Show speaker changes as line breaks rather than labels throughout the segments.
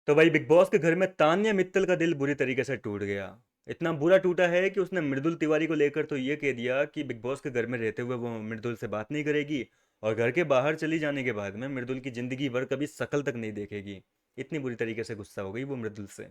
तो भाई big boss के घर में तान्या मित्तल का दिल बुरी तरीके से टूट गया। इतना बुरा टूटा है कि उसने मृदुल तिवारी को लेकर तो ये कह दिया कि बिग बॉस के घर में रहते हुए वो मृदुल से बात नहीं करेगी, और घर के बाहर चली जाने के बाद में मृदुल की जिंदगी भर कभी शकल तक नहीं देखेगी। इतनी बुरी तरीके से गुस्सा हो गई वो मृदुल से।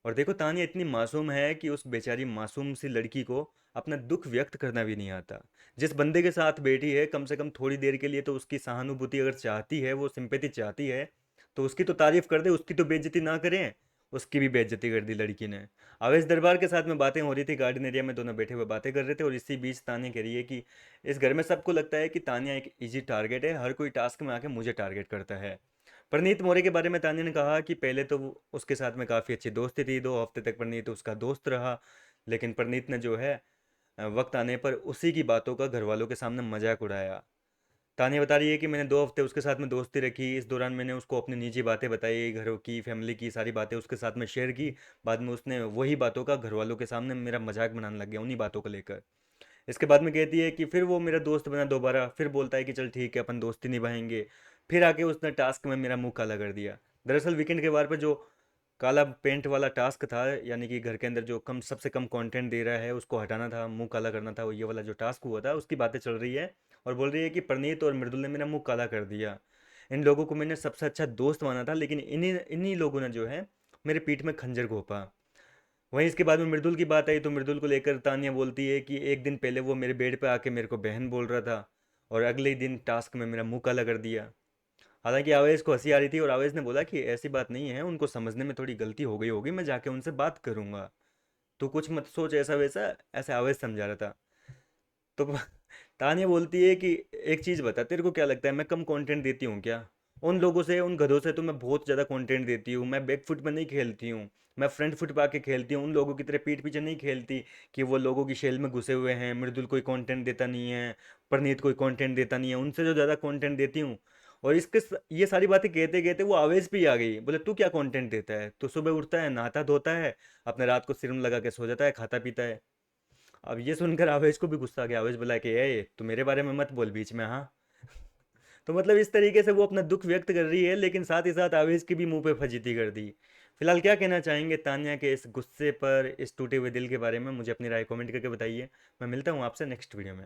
और देखो, तान्या इतनी मासूम है कि उस बेचारी मासूम सी लड़की को अपना दुख व्यक्त करना भी नहीं आता। जिस बंदे के साथ बैठी है, कम से कम थोड़ी देर के लिए तो उसकी सहानुभूति अगर चाहती है, वो सिंपैथी चाहती है, तो उसकी तो तारीफ कर दे, उसकी तो बेइज्जती ना करें। उसकी भी बेइज्जती कर दी लड़की ने। आवेश दरबार के साथ में बातें हो रही थी, गार्डन एरिया में दोनों बैठे हुए बातें कर रहे थे, और इसी बीच तान्या कह रही है कि इस घर में सबको लगता है कि तान्या एक इजी टारगेट है, हर कोई टास्क में आके मुझे टारगेट करता है। परनीत मौर्य के बारे में तान्या ने कहा कि पहले तो उसके साथ में काफ़ी अच्छी दोस्ती थी, 2 हफ्ते तक परनीत उसका दोस्त रहा, लेकिन परनीत ने जो है वक्त आने पर उसी की बातों का घर वालों के सामने मजाक उड़ाया। तान्या बता रही है कि मैंने 2 हफ्ते उसके साथ में दोस्ती रखी, इस दौरान मैंने उसको अपनी निजी बातें बताई, घरों की, फैमिली की सारी बातें उसके साथ में शेयर की। बाद में उसने वही बातों का घर वालों के सामने मेरा मजाक बनाने लग गया उन्हीं बातों को लेकर। इसके बाद में कहती है कि फिर वो मेरा दोस्त बना दोबारा, फिर बोलता है कि चल ठीक है अपन दोस्ती निभाएंगे। फिर आके उसने टास्क में मेरा मुंह काला कर दिया। दरअसल वीकेंड के बार पर जो काला पेंट वाला टास्क था, यानी कि घर के अंदर जो कम सबसे कम कंटेंट दे रहा है उसको हटाना था, मुंह काला करना था, वो ये वाला जो टास्क हुआ था उसकी बातें चल रही है। और बोल रही है कि परनीत और मृदुल ने मेरा मुंह काला कर दिया। इन लोगों को मैंने सबसे अच्छा दोस्त माना था, लेकिन इन्हीं इन्हीं लोगों ने जो है मेरे पीठ में खंजर घोंपा। वहीं इसके बाद में मृदुल की बात आई, तो मृदुल को लेकर तानिया बोलती है कि एक दिन पहले वो मेरे बेड पे आके मेरे को बहन बोल रहा था, और अगले ही दिन टास्क में मेरा मुंह काला कर दिया। हालांकि आवेश को हंसी आ रही थी, और आवेश ने बोला कि ऐसी बात नहीं है, उनको समझने में थोड़ी गलती हो गई होगी, मैं जाके उनसे बात करूंगा। तो कुछ मत सोच ऐसा वैसा, ऐसे आवेश समझा रहा था। तो तानिया बोलती है कि एक चीज़ बता, तेरे को क्या लगता है मैं कम कंटेंट देती हूँ क्या? उन लोगों से, उन गधों से तो मैं बहुत ज़्यादा कंटेंट देती हूँ। मैं बैक फुट पे नहीं खेलती हूँ, मैं फ्रंट फुट पे आके खेलती हूँ। उन लोगों की तरह पीठ पीछे नहीं खेलती कि वो लोगों की शेल में घुसे हुए हैं। मृदुल कोई कंटेंट देता नहीं है, परनीत कोई कंटेंट देता नहीं है, उनसे जो ज़्यादा कंटेंट देती हूँ। और ये सारी बातें कहते कहते वो आवेश पे ही आ गई। बोले तू क्या कंटेंट देता है? तो सुबह उठता है, नहाता धोता है, अपने रात को सिरम लगा के सो जाता है, खाता पीता है। अब ये सुनकर आवेश को भी गुस्सा आ गया। आवेश बोला कि ए तू मेरे बारे में मत बोल बीच में, हाँ। तो मतलब इस तरीके से वो अपना दुख व्यक्त कर रही है, लेकिन साथ ही साथ आवेश की भी मुंह पे फजीती कर दी। फिलहाल क्या कहना चाहेंगे तान्या के इस गुस्से पर, इस टूटे हुए दिल के बारे में? मुझे अपनी राय कमेंट करके बताइए। मैं मिलता हूँ आपसे नेक्स्ट वीडियो में।